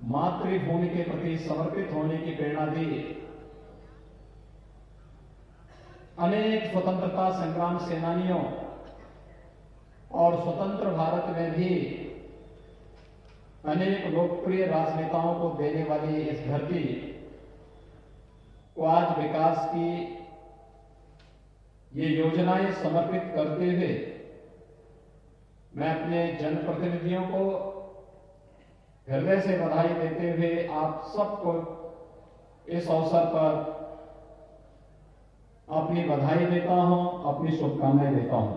मातृभूमि के प्रति समर्पित होने की प्रेरणा दी। अनेक स्वतंत्रता संग्राम सेनानियों और स्वतंत्र भारत में भी अनेक लोकप्रिय राजनेताओं को देने वाली इस धरती को आज विकास की ये योजनाएं समर्पित करते हुए मैं अपने जनप्रतिनिधियों को हृदय से बधाई देते हुए आप सबको इस अवसर पर अपनी बधाई देता हूं, अपनी शुभकामनाएं देता हूं।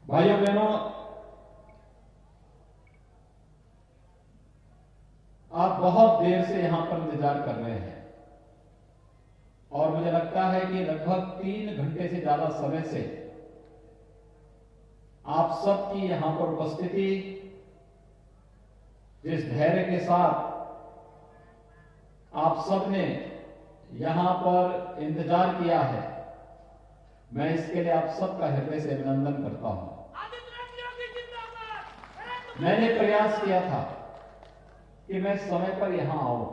भाइयों बहनों, आप बहुत देर से यहां पर इंतजार कर रहे हैं और मुझे लगता है कि लगभग 3 घंटे से ज्यादा समय से आप सबकी यहां पर उपस्थिति, जिस धैर्य के साथ आप सबने यहां पर इंतजार किया है, मैं इसके लिए आप सबका हृदय से अभिनंदन करता हूं। मैंने प्रयास किया था कि मैं समय पर यहां आऊं,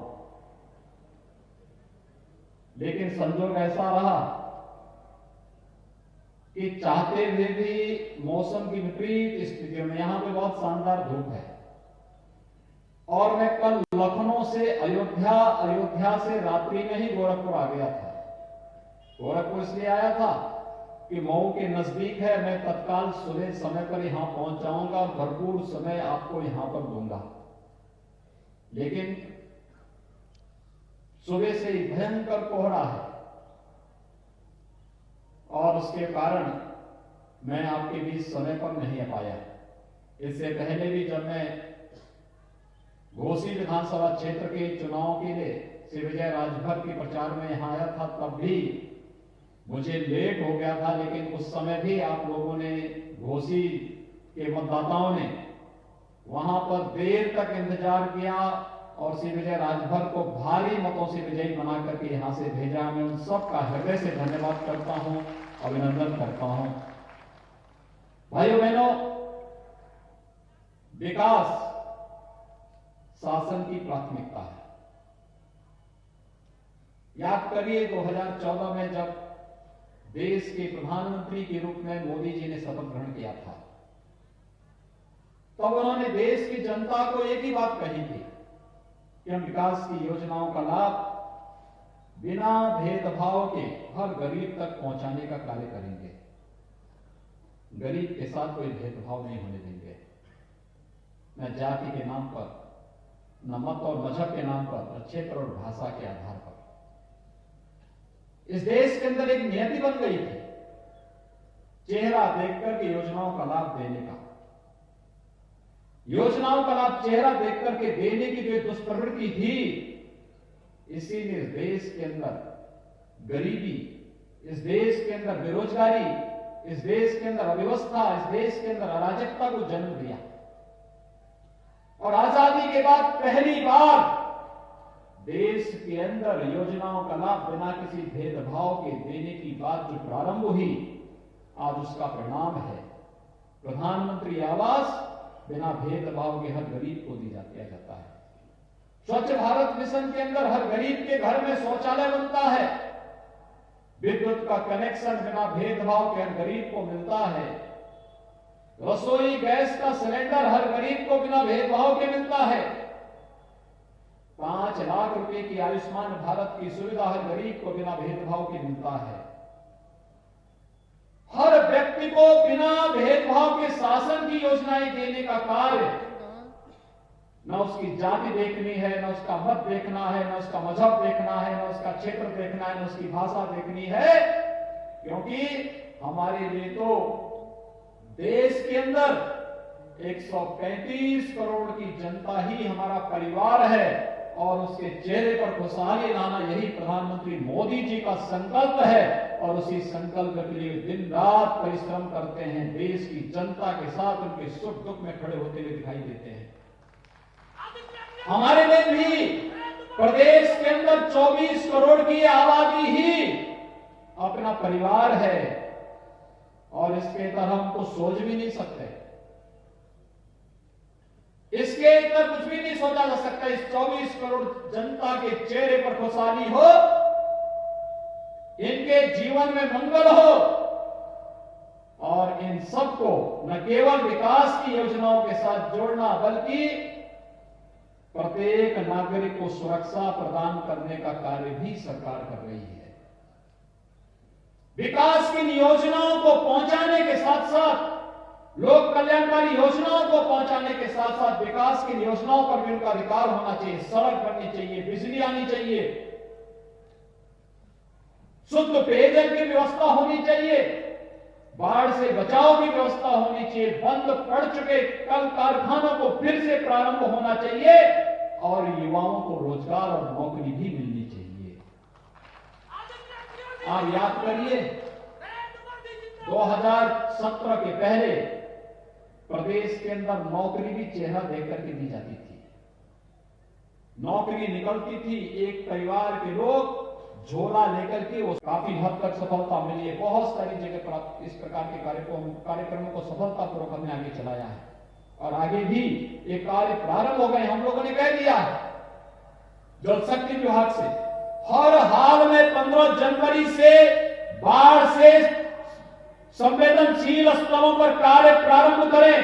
लेकिन संजोग ऐसा रहा कि चाहते हुए भी मौसम की विपरीत स्थितियों में, यहां पे बहुत शानदार धूप है और मैं कल लखनऊ से अयोध्या, अयोध्या से रात्रि में ही गोरखपुर आ गया था। गोरखपुर इसलिए आया था कि मऊ के नजदीक है, मैं तत्काल सुबह समय पर यहां पहुंच जाऊंगा और भरपूर समय आपको यहां पर दूंगा। लेकिन सुबह से ही भयंकर कोहरा है और उसके कारण मैं आपके बीच समय पर नहीं आ पाया। इससे पहले भी जब मैं घोसी विधानसभा क्षेत्र के चुनाव के लिए श्री विजय राजभर के प्रचार में यहां आया था, तब भी मुझे लेट हो गया था, लेकिन उस समय भी आप लोगों ने, घोसी के मतदाताओं ने वहां पर देर तक इंतजार किया और श्री विजय राजभर को भारी मतों से विजयी बना करके यहां से भेजा। मैं उन सबका हृदय से धन्यवाद करता हूं, अभिनंदन करता हूं। भाइयों बहनों, विकास शासन की प्राथमिकता है। याद करिए 2014 में जब देश के प्रधानमंत्री के रूप में मोदी जी ने शपथ ग्रहण किया था, तब उन्होंने देश की जनता को एक ही बात कही थी कि हम विकास की योजनाओं का लाभ बिना भेदभाव के हर गरीब तक पहुंचाने का कार्य करेंगे। गरीब के साथ कोई भेदभाव नहीं होने देंगे, न जाति के नाम पर, न मत और मजहब के नाम पर, न क्षेत्र और भाषा के आधार पर। इस देश के अंदर एक नियति बन गई थी चेहरा देखकर के योजनाओं का लाभ देने का। योजनाओं का लाभ चेहरा देखकर के देने की जो दुष्प्रवृत्ति थी, इसीलिए इस देश के अंदर गरीबी, इस देश के अंदर बेरोजगारी, इस देश के अंदर अव्यवस्था, इस देश के अंदर अराजकता को जन्म दिया। और आजादी के बाद पहली बार देश के अंदर योजनाओं का लाभ बिना किसी भेदभाव के देने की बात जो प्रारंभ हुई, आज उसका परिणाम है प्रधानमंत्री आवास बिना भेदभाव के हर गरीब को दिया जाता है। स्वच्छ भारत मिशन के अंदर हर गरीब के घर में शौचालय बनता है, विद्युत का कनेक्शन बिना भेदभाव के हर गरीब को मिलता है, रसोई गैस का सिलेंडर हर गरीब को बिना भेदभाव के मिलता है, 5 लाख रुपए की आयुष्मान भारत की सुविधा हर गरीब को बिना भेदभाव के मिलता है। हर व्यक्ति को बिना भेदभाव के शासन की योजनाएं देने का कार्य, न उसकी जाति देखनी है, न उसका मत देखना है, न उसका मजहब देखना है, न उसका क्षेत्र देखना है, न उसकी भाषा देखनी है, क्योंकि हमारे लिए तो देश के अंदर 135 करोड़ की जनता ही हमारा परिवार है और उसके चेहरे पर खुशहाली लाना यही प्रधानमंत्री मोदी जी का संकल्प है। और उसी संकल्प के लिए दिन रात परिश्रम करते हैं, देश की जनता के साथ उनके सुख दुख में खड़े होते हुए दिखाई देते हैं। हमारे लिए भी प्रदेश के अंदर 24 करोड़ की आबादी ही अपना परिवार है और इसके तरह हम तो सोच भी नहीं सकते। इसके इसके इतर कुछ भी नहीं सोचा जा सकता। इस 24 करोड़ जनता के चेहरे पर खुशहाली हो, इनके जीवन में मंगल हो, और इन सबको न केवल विकास की योजनाओं के साथ जोड़ना, बल्कि प्रत्येक नागरिक को सुरक्षा प्रदान करने का कार्य भी सरकार कर रही है। विकास की योजनाओं को पहुंचाने के साथ साथ, लोक कल्याणकारी योजनाओं को पहुंचाने के साथ साथ विकास की योजनाओं पर भी उनका अधिकार होना चाहिए। सड़क बननी चाहिए, बिजली आनी चाहिए, शुद्ध पेयजल की व्यवस्था होनी चाहिए, बाढ़ से बचाव की व्यवस्था होनी चाहिए, बंद पड़ चुके कल कारखानों को फिर से प्रारंभ होना चाहिए, और युवाओं को रोजगार और नौकरी भी मिलनी चाहिए। आप याद करिए, 2017 के पहले प्रदेश के अंदर नौकरी भी चेहरा देख करके दी जाती थी। नौकरी निकलती थी, एक परिवार के लोग झोला लेकर के, वो काफी हद तक सफलता मिली है। बहुत सारी जगह पर इस प्रकार के कार्यक्रमों को सफलतापूर्वक हमने आगे चलाया है, और आगे भी ये कार्य प्रारंभ हो गए। हम लोगों ने कह दिया है जल शक्ति विभाग से, हर हाल में 15 जनवरी से बाढ़ से संवेदनशील स्थलों पर कार्य प्रारंभ करें,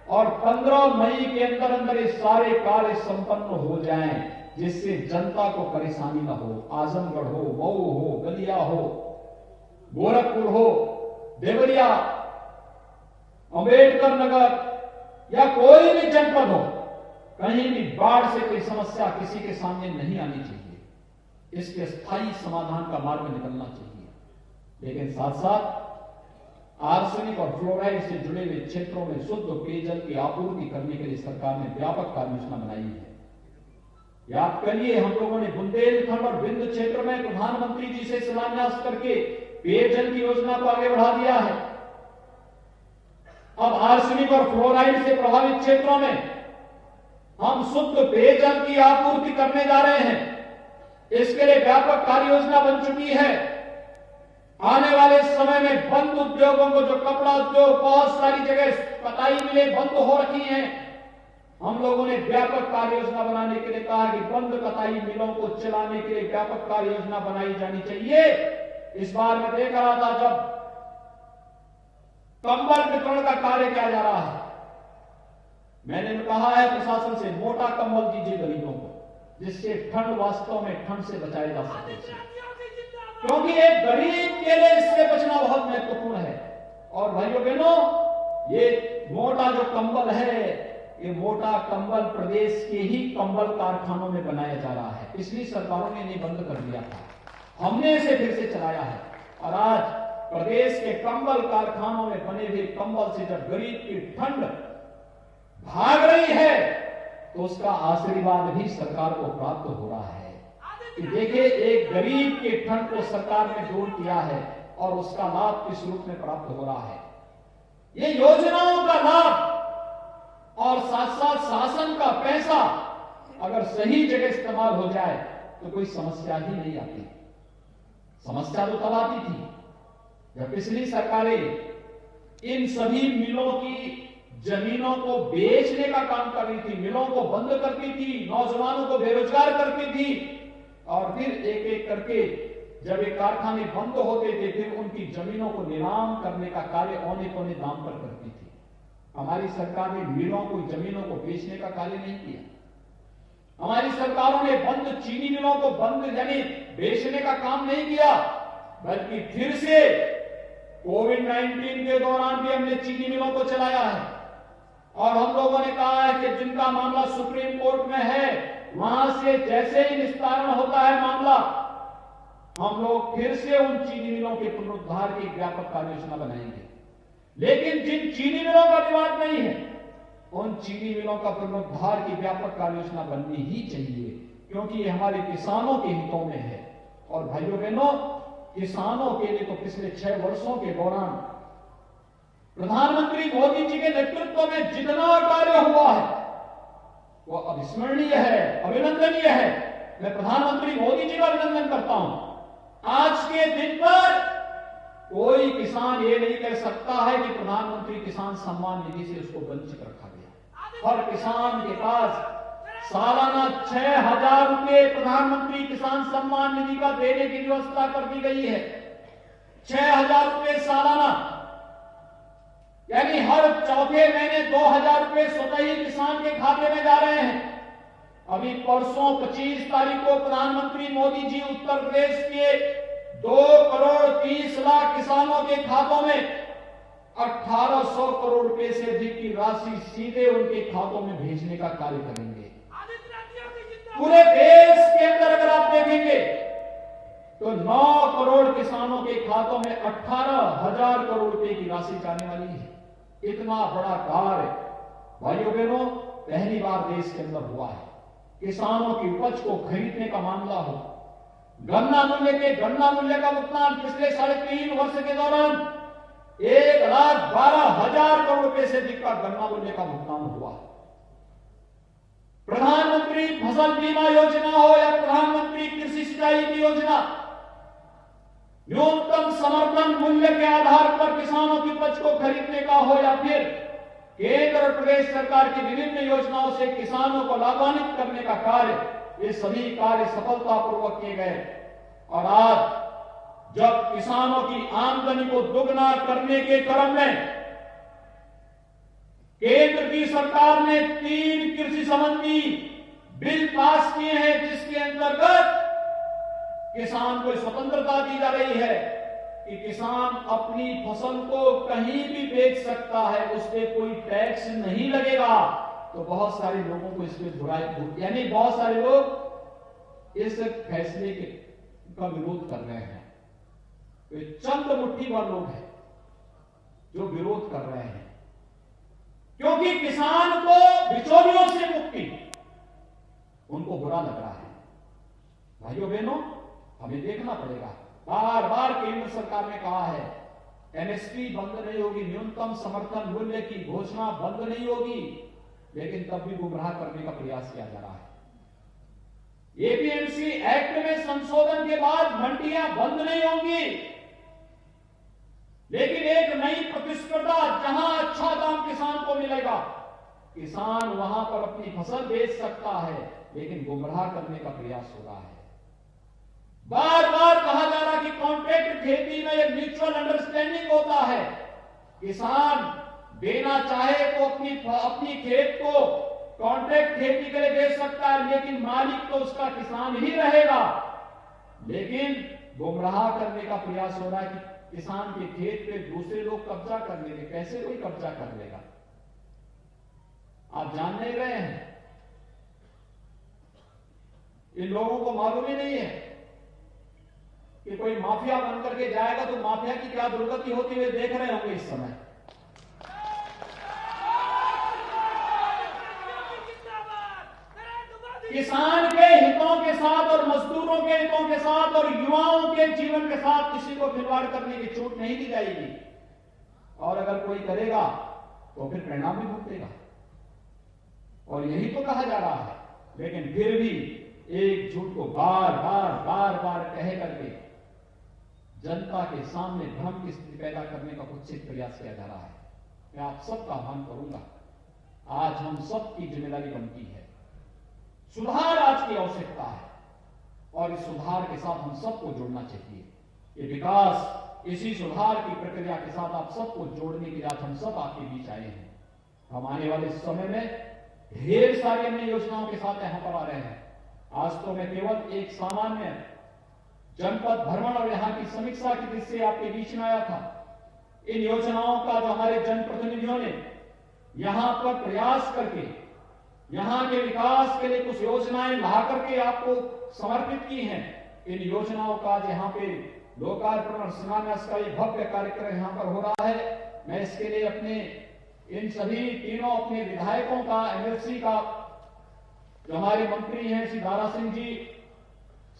और 15 मई के अंदर अंदर ये सारे कार्य संपन्न हो जाएं, जिससे जनता को परेशानी न हो। आजमगढ़ हो, मऊ हो, गलिया हो, गोरखपुर हो, देवरिया, अंबेडकर नगर या कोई भी जनपद हो, कहीं भी बाढ़ से कोई समस्या किसी के सामने नहीं आनी चाहिए। इसके स्थायी समाधान का मार्ग निकलना चाहिए। लेकिन साथ साथ आर्सेनिक और फ्लोराइड से जुड़े हुए क्षेत्रों में शुद्ध पेयजल की आपूर्ति करने के लिए सरकार ने व्यापक कार्य योजना बनाई है। याद करिए, हम लोगों ने बुंदेलखंड और विंध्य क्षेत्र में प्रधानमंत्री जी से शिलान्यास करके पेयजल की योजना को आगे बढ़ा दिया है। अब आर्सेनिक और फ्लोराइड से प्रभावित क्षेत्रों में हम शुद्ध पेयजल की आपूर्ति करने जा रहे हैं। इसके लिए व्यापक कार्य योजना बन चुकी है। आने वाले समय में बंद उद्योगों को, जो कपड़ा उद्योग बहुत सारी जगह कताई मिलें बंद हो रखी हैं, हम लोगों ने व्यापक कार्य योजना बनाने के लिए कहा कि बंद कताई मिलों को चलाने के लिए व्यापक कार्य योजना बनाई जानी चाहिए। इस बार मैं देख रहा था जब कंबल वितरण का कार्य किया जा रहा है, मैंने कहा है प्रशासन से, मोटा कंबल दीजिए गरीबों को, जिससे ठंड, वास्तव में ठंड से बचाया जा सके, क्योंकि एक गरीब के लिए इससे बचना बहुत महत्वपूर्ण है। और भाइयों बहनों, ये मोटा जो कंबल है, ये मोटा कंबल प्रदेश के ही कंबल कारखानों में बनाया जा रहा है। पिछली सरकारों ने इन्हें बंद कर दिया था, हमने इसे फिर से चलाया है, और आज प्रदेश के कंबल कारखानों में बने हुए कंबल से जब गरीब की ठंड भाग रही है, तो उसका आशीर्वाद भी सरकार को प्राप्त हो रहा है। कि देखिए, एक गरीब के ठंड को सरकार ने दूर किया है, और उसका लाभ किस रूप में प्राप्त हो रहा है। ये योजनाओं का लाभ और साथ साथ शासन का पैसा अगर सही जगह इस्तेमाल हो जाए तो कोई समस्या ही नहीं आती। समस्या तो तब आती थी जब पिछली सरकारें इन सभी मिलों की जमीनों को बेचने का काम कर रही थी, मिलों को बंद करती थी, नौजवानों को बेरोजगार करती थी, और फिर एक एक करके जब ये कारखाने बंद होते थे, फिर उनकी जमीनों को नीलाम करने का कार्य औने पौने दाम पर करती थी। हमारी सरकार ने मिलों को, जमीनों को बेचने का कार्य नहीं किया। हमारी सरकारों ने बंद चीनी मिलों को बंद यानी बेचने का काम नहीं किया, बल्कि फिर से कोविड-19 के दौरान भी हमने चीनी मिलों को चलाया है। और हम लोगों ने कहा है कि जिनका मामला सुप्रीम कोर्ट में है, वहां से जैसे ही निस्तारण होता है मामला, हम लोग फिर से उन चीनी मिलों के पुनरुद्धार की व्यापक कार्य योजना बनाएंगे। लेकिन जिन चीनी मिलों का विवाद नहीं है, उन चीनी मिलों का पुनरुद्धार की व्यापक कार्य योजना बननी ही चाहिए, क्योंकि ये हमारे किसानों के हितों में है। और भाइयों बहनों, किसानों के लिए तो पिछले 6 वर्षों के दौरान प्रधानमंत्री मोदी जी के नेतृत्व में जितना कार्य हुआ है वो अविस्मरणीय है, अभिनंदनीय है। मैं प्रधानमंत्री मोदी जी का अभिनंदन करता हूं। आज के दिन पर कोई किसान ये नहीं कह सकता है कि प्रधानमंत्री किसान सम्मान निधि से उसको वंचित रखा गया। हर किसान के पास सालाना 6,000 रुपए प्रधानमंत्री किसान सम्मान निधि का देने की व्यवस्था कर दी गई है। 6,000 रुपए सालाना, यानी हर चौथे महीने 2,000 रुपए स्वतः ही किसान के खाते में जा रहे हैं। अभी परसों 25 तारीख को प्रधानमंत्री मोदी जी उत्तर प्रदेश के 2,30,00,000 किसानों के खातों में 1,800 करोड़ रुपए से अधिक की राशि सीधे उनके खातों में भेजने का कार्य करेंगे। पूरे देश के अंदर अगर आप देखेंगे तो 9 करोड़ किसानों के खातों में 18,000 करोड़ रुपए की राशि जाने वाली है। इतना बड़ा कार्य भाइयों बहनों पहली बार देश के अंदर हुआ है। किसानों की उपज को खरीदने का मामला हो, गन्ना मूल्य का भुगतान पिछले 3.5 वर्ष के दौरान 1,12,000 करोड़ रुपए से अधिक का गन्ना मूल्य का भुगतान हुआ। प्रधानमंत्री फसल बीमा योजना हो या प्रधानमंत्री कृषि सिंचाई की योजना, न्यूनतम समर्थन मूल्य के आधार पर किसानों की उपज को खरीदने का हो या फिर केंद्र और प्रदेश सरकार की विभिन्न योजनाओं से किसानों को लाभान्वित करने का कार्य, ये सभी कार्य सफलतापूर्वक किए गए। और आज जब किसानों की आमदनी को दुगना करने के क्रम में केंद्र की सरकार ने 3 कृषि संबंधी बिल पास किए हैं, जिसके अंतर्गत किसान को स्वतंत्रता दी जा रही है कि किसान अपनी फसल को कहीं भी बेच सकता है, उस पर कोई टैक्स नहीं लगेगा। तो बहुत सारे लोगों को इसमें बुराई, यानी बहुत सारे लोग इस फैसले का विरोध कर रहे हैं। तो चंद मुट्ठी भर लोग हैं जो विरोध कर रहे हैं, क्योंकि किसान को बिचौलियों से मुक्ति उनको बुरा लग रहा है। भाइयों बहनों, हमें देखना पड़ेगा। बार बार केंद्र सरकार ने कहा है एमएसपी बंद नहीं होगी, न्यूनतम समर्थन मूल्य की घोषणा बंद नहीं होगी, लेकिन तब भी गुमराह करने का प्रयास किया जा रहा है। एपीएमसी एक्ट में संशोधन के बाद मंडियां बंद नहीं होंगी, लेकिन एक नई प्रतिस्पर्धा, जहां अच्छा दाम किसान को मिलेगा, किसान वहां पर अपनी फसल बेच सकता है, लेकिन गुमराह करने का प्रयास हो रहा है। बार बार कहा जा रहा है कि कॉन्ट्रैक्ट खेती में एक म्यूचुअल अंडरस्टैंडिंग होता है। किसान देना चाहे तो अपनी खेत को कॉन्ट्रैक्ट खेती के लिए दे सकता है, लेकिन मालिक तो उसका किसान ही रहेगा। लेकिन गुमराह करने का प्रयास हो रहा है कि किसान के खेत पे दूसरे लोग कब्जा कर लेंगे। कैसे कोई कब्जा कर लेगा? आप जान नहीं रहे हैं, इन लोगों को मालूम ही नहीं है कि कोई माफिया बन करके जाएगा तो माफिया की क्या दुर्गति होती हुई देख रहे होंगे इस समय। किसान के हितों के साथ और मजदूरों के हितों के साथ और युवाओं के जीवन के साथ किसी को खिलवाड़ करने की छूट नहीं दी जाएगी, और अगर कोई करेगा तो फिर परिणाम भी भुगतेगा। और यही तो कहा जा रहा है, लेकिन फिर भी एक झूठ को बार बार कह करके जनता के सामने भ्रम की स्थिति पैदा करने का कुत्सित प्रयास किया जा रहा है। मैं आप सबका आह्वान करूंगा, आज हम सबकी जिम्मेदारी बनती है, सुधार आज की आवश्यकता है, और इस सुधार के साथ हम सबको जुड़ना चाहिए। ये विकास, इसी सुधार की प्रक्रिया के साथ आप सबको जोड़ने के लिए आज हम सब आपके बीच आए हैं। हम आने वाले समय में ढेर सारी अन्य योजनाओं के साथ यहां पर आ रहे हैं। आज तो मैं केवल एक सामान्य जनपद भ्रमण और यहां की समीक्षा की दृष्टि से आपके बीच में आया था। इन योजनाओं का जो हमारे जनप्रतिनिधियों ने यहां पर प्रयास करके यहां के विकास के लिए कुछ योजनाएं ला करके आपको समर्पित की हैं, इन योजनाओं का यहां पे लोकार्पण और शिलान्यास का ये भव्य कार्यक्रम यहां पर हो रहा है। मैं इसके लिए अपने इन सभी तीनों अपने विधायकों का, एमएलसी का, जो हमारे मंत्री हैं श्री दारा सिंह जी,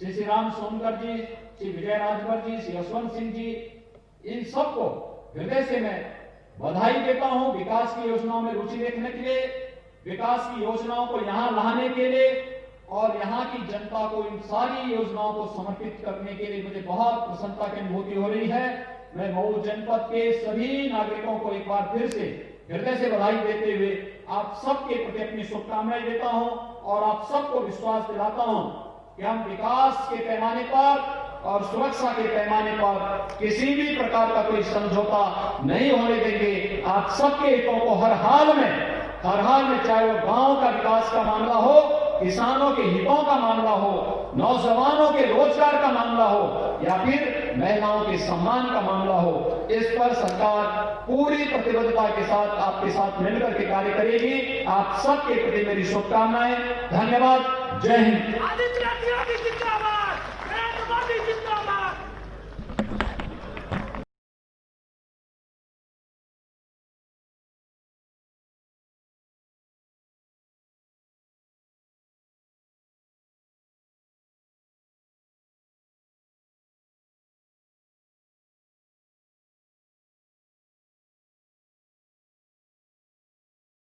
श्री राम सोनकर जी, श्री विजय राजभर जी, श्री यशवंत सिंह जी, इन सबको हृदय से मैं बधाई देता हूं विकास की योजनाओं में रुचि देखने के लिए, विकास की योजनाओं को यहां लाने के लिए, और यहां की जनता को इन सारी योजनाओं को समर्पित करने के लिए मुझे बहुत प्रसन्नता की अनुभूति हो रही है। मैं मऊ जनपद के सभी नागरिकों को एक बार फिर से हृदय से बधाई देते हुए आप सबके प्रति अपनी शुभकामनाएं देता हूं और आप सबको विश्वास दिलाता हूं कि हम विकास के पैमाने पर और सुरक्षा के पैमाने पर किसी भी प्रकार का कोई समझौता नहीं होने देंगे। आप सबके हितों को हर हाल में चाहे वो गांव का विकास का मामला हो, किसानों के हितों का मामला हो, नौजवानों के रोजगार का मामला हो या फिर महिलाओं के सम्मान का मामला हो, इस पर सरकार पूरी प्रतिबद्धता के साथ आपके साथ मिलकर के कार्य करेगी। आप सबके प्रति मेरी शुभकामनाएं। धन्यवाद। जय हिंद। आदित्य योगी जिंदाबाद, नरेंद्र मोदी जिंदाबाद।